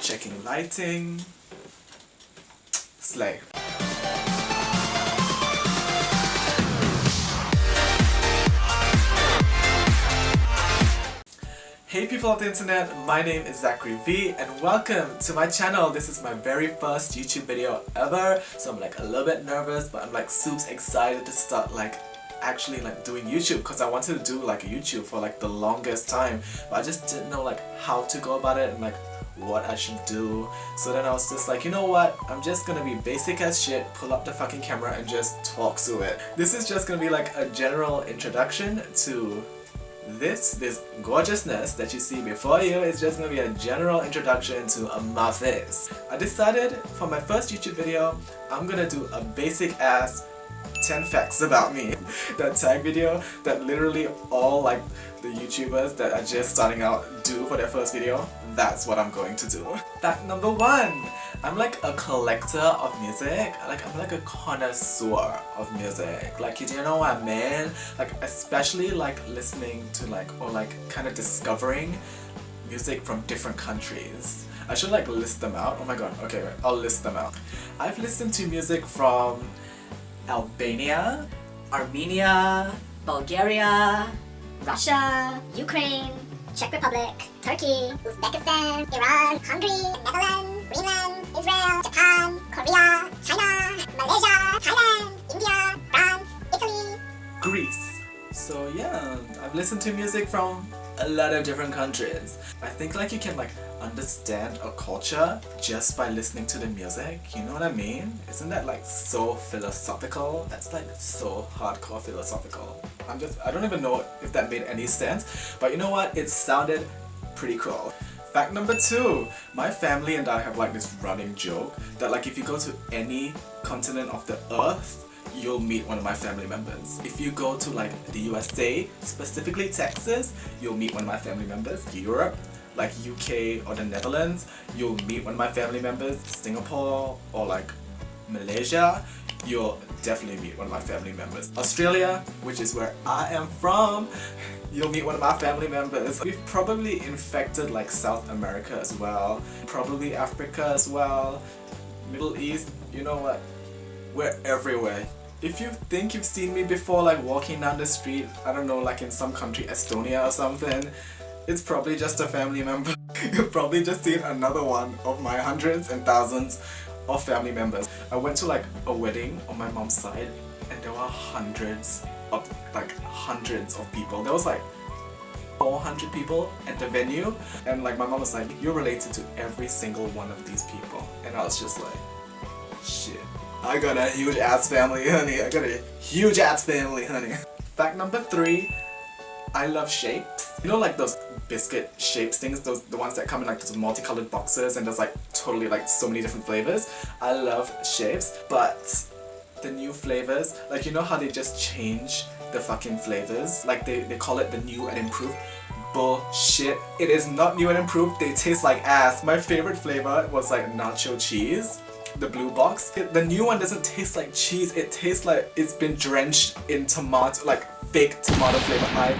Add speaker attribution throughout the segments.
Speaker 1: checking lighting. Slay. Hey people of the internet, my name is Zachary V and welcome to my channel. This is my very first YouTube video ever, so I'm like a little bit nervous, but I'm like super excited to start actually doing YouTube, because I wanted to do like a YouTube for like the longest time, but I just didn't know like how to go about it and like what I should do. So then I was just like, you know what, I'm just gonna be basic as shit, pull up the fucking camera and just talk to it. This is just gonna be like a general introduction to this gorgeousness that you see before you. Is just gonna be a general introduction to my face. I decided for my first YouTube video, I'm gonna do a basic ass 10 facts about me. That tag video that literally all like the YouTubers that are just starting out do for their first video, that's what I'm going to do. Fact number 1. I'm like a collector of music. I'm like a connoisseur of music. Like, you know what I mean? Like, especially like listening to or kind of discovering music from different countries. I should like list them out. Oh my god, okay, right. I'll list them out. I've listened to music from Albania,
Speaker 2: Armenia, Bulgaria, Russia, Ukraine, Czech Republic, Turkey, Uzbekistan, Iran, Hungary, Netherlands, Greenland, Israel, Japan, Korea, China, Malaysia, Thailand, India, France, Italy,
Speaker 1: Greece. So yeah, I've listened to music from a lot of different countries. I think like you can like understand a culture just by listening to the music, you know what I mean? Isn't that like so philosophical? That's like so hardcore philosophical. I don't even know if that made any sense, but you know what? It sounded pretty cool. Fact number 2, my family and I have like this running joke that like if you go to any continent of the earth, you'll meet one of my family members. If you go to like the USA, specifically Texas, you'll meet one of my family members. Europe, like UK or the Netherlands, you'll meet one of my family members. Singapore or like Malaysia, you'll definitely meet one of my family members. Australia, which is where I am from, you'll meet one of my family members. We've probably infected like South America as well, probably Africa as well, Middle East, you know what? We're everywhere. If you think you've seen me before like walking down the street, I don't know, like in some country, Estonia or something, it's probably just a family member. You've probably just seen another one of my hundreds and thousands of family members. I went to like a wedding on my mom's side and there were hundreds of people. There was like 400 people at the venue, and like my mom was like, you're related to every single one of these people. And I was just like, shit. I got a huge ass family, honey. I got a huge ass family, honey. Fact number 3, I love shapes. You know like those biscuit shapes things, the ones that come in like those multicolored boxes and there's like totally like so many different flavors. I love shapes, but the new flavors, like you know how they just change the fucking flavors? Like they call it the new and improved. Bullshit. It is not new and improved. They taste like ass. My favorite flavor was like nacho cheese. The blue box. The new one doesn't taste like cheese, it tastes like it's been drenched in tomato, like fake tomato flavor. I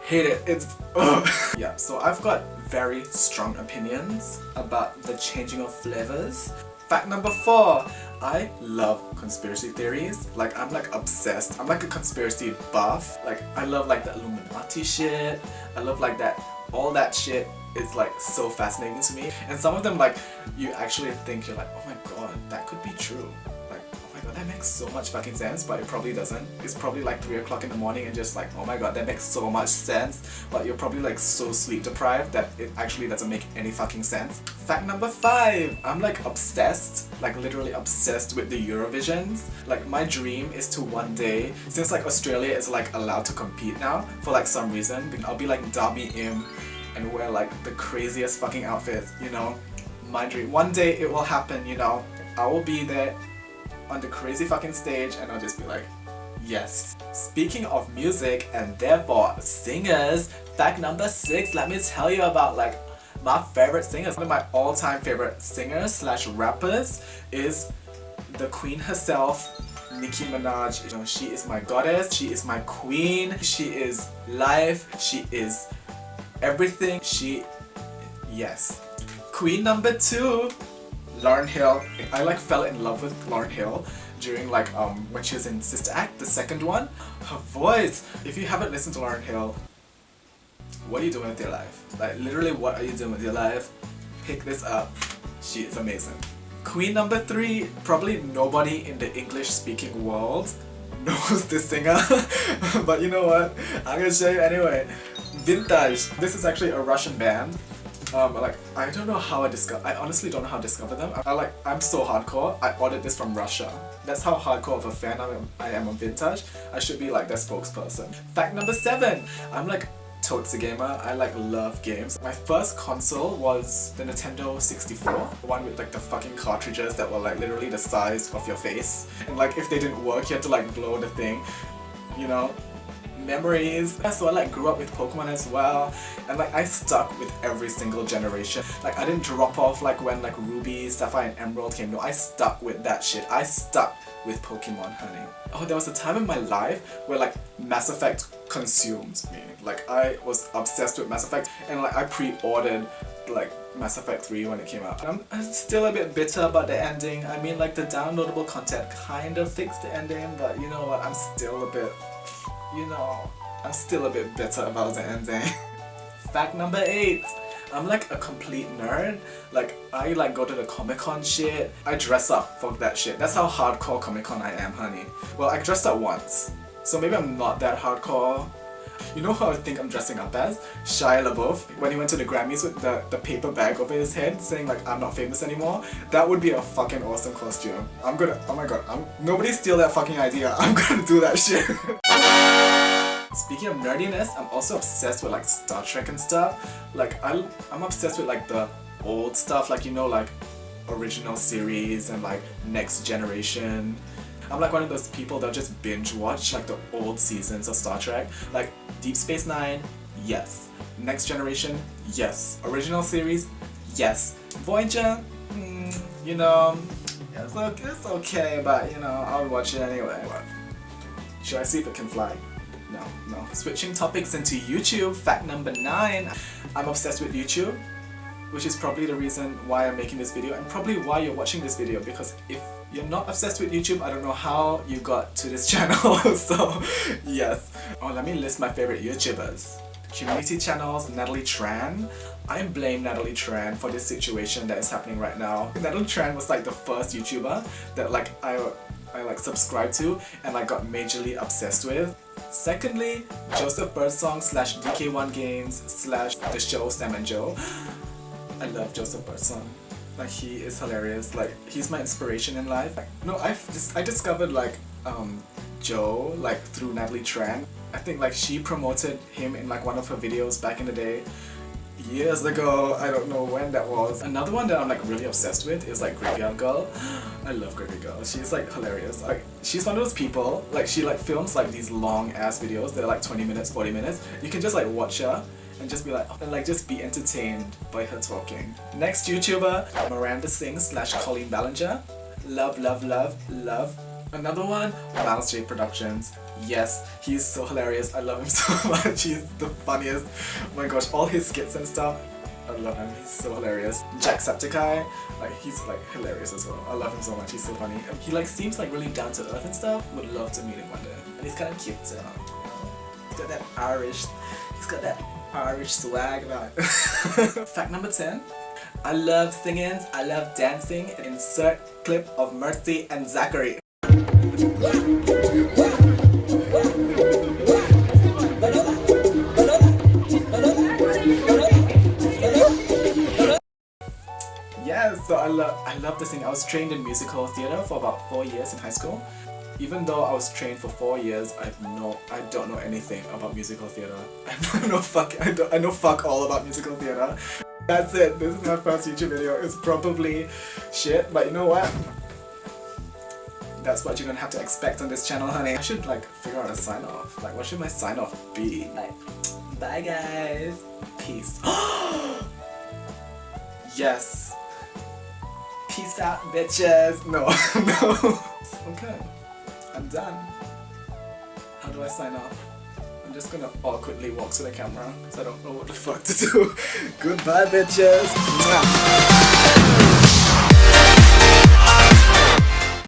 Speaker 1: hate it. It's ugh. Yeah, so I've got very strong opinions about the changing of flavors. Fact number 4, I love conspiracy theories. Like I'm like obsessed. I'm like a conspiracy buff. Like I love like the Illuminati shit. I love like that, all that shit is like so fascinating to me. And some of them like you actually think you're like, oh my god, that could be true. Like, oh my god, that makes so much fucking sense, but it probably doesn't. It's probably like 3 o'clock in the morning and just like, oh my god, that makes so much sense, but you're probably like so sleep deprived that it actually doesn't make any fucking sense. Fact number 5, I'm like obsessed, like literally obsessed with the Eurovisions. Like my dream is to one day, since like Australia is like allowed to compete now for like some reason, I'll be like Dami Im and wear like the craziest fucking outfits, you know. My dream. One day it will happen, you know. I will be there on the crazy fucking stage and I'll just be like, yes. Speaking of music and therefore singers, fact number 6, let me tell you about like my favorite singers. One of my all-time favorite singers slash rappers is the queen herself, Nicki Minaj. You know, she is my goddess, she is my queen, she is life, she is everything, yes. Queen number 2, Lauryn Hill. I like fell in love with Lauryn Hill during like when she was in Sister Act, the second one. Her voice. If you haven't listened to Lauryn Hill, what are you doing with your life? Like literally, what are you doing with your life? Pick this up. She is amazing. Queen number 3, probably nobody in the English speaking world knows this singer, but you know what? I'm gonna show you anyway. Vintage. This is actually a Russian band. Like I don't know how I honestly don't know how I discovered them. I'm so hardcore. I ordered this from Russia. That's how hardcore of a fan I am of Vintage. I should be like their spokesperson. Fact number 7. I'm like totes a gamer. I like love games. My first console was the Nintendo 64. The one with like the fucking cartridges that were like literally the size of your face. And like if they didn't work, you had to like blow the thing. You know? Memories. So I like grew up with Pokemon as well, and like I stuck with every single generation. Like I didn't drop off like when like Ruby, Sapphire and Emerald came. No, I stuck with that shit. I stuck with Pokemon, honey. Oh, there was a time in my life where like Mass Effect consumed me. Like I was obsessed with Mass Effect, and like I pre-ordered like Mass Effect 3 when it came out. And I'm still a bit bitter about the ending. I mean like the downloadable content kind of fixed the ending, but you know what, I'm still a bit bitter about the ending. Fact number 8. I'm like a complete nerd. Like I like go to the Comic-Con shit. I dress up for that shit. That's how hardcore Comic-Con I am, honey. Well, I dressed up once, so maybe I'm not that hardcore. You know who I think I'm dressing up as? Shia LaBeouf, when he went to the Grammys with the paper bag over his head saying like I'm not famous anymore. That would be a fucking awesome costume. Oh my god, nobody steal that fucking idea. I'm gonna do that shit. Speaking of nerdiness, I'm also obsessed with like Star Trek and stuff. Like I'm obsessed with like the old stuff, like you know, like original series and like Next Generation. I'm like one of those people that just binge watch like the old seasons of Star Trek. Like Deep Space Nine, yes. Next Generation, yes. Original series, yes. Voyager, you know, it's okay, but you know, I'll watch it anyway. Should I see if it can fly? No. Switching topics into YouTube, fact number 9. I'm obsessed with YouTube, which is probably the reason why I'm making this video and probably why you're watching this video, because if you're not obsessed with YouTube, I don't know how you got to this channel. So yes. Oh, let me list my favorite YouTubers. Community channels, Natalie Tran. I blame Natalie Tran for this situation that is happening right now. Natalie Tran was like the first YouTuber that like I like subscribed to and I got majorly obsessed with. Secondly, Joseph Birdsong / DK1 Games / the show Sam and Joe. I love Joseph Birdsong. Like he is hilarious. Like he's my inspiration in life. No, I discovered like Joe like through Natalie Tran. I think like she promoted him in like one of her videos back in the day. Years ago, I don't know when that was. Another one that I'm like really obsessed with is like Graveyard Girl. I love Graveyard Girl. She's like hilarious. Like she's one of those people, like she like films like these long ass videos that are like 20 minutes, 40 minutes. You can just like watch her and just be like, and like just be entertained by her talking. Next YouTuber, Miranda Singh / Colleen Ballinger. Love. Another one, Miles J Productions. Yes, he's so hilarious. I love him so much. He's the funniest. Oh my gosh, all his skits and stuff. I love him. He's so hilarious. Jacksepticeye, like he's like hilarious as well. I love him so much. He's so funny. And he like seems like really down to earth and stuff. Would love to meet him one day. And he's kind of cute too. He's got that Irish swag about it. Fact number 10. I love singing. I love dancing. Insert clip of Mercy and Zachary. Yeah, so I love to sing. I was trained in musical theatre for about 4 years in high school. Even though I was trained for 4 years, I don't know anything about musical theatre. I know fuck all about musical theatre. That's it. This is my first YouTube video. It's probably shit, but you know what? That's what you're gonna have to expect on this channel, honey. I should like figure out a sign off. Like, what should my sign off be? Like, bye guys. Peace. Yes. Peace out, bitches. No. Okay. I'm done. How do I sign off? I'm just gonna awkwardly walk to the camera because I don't know what the fuck to do. Goodbye, bitches. Mwah.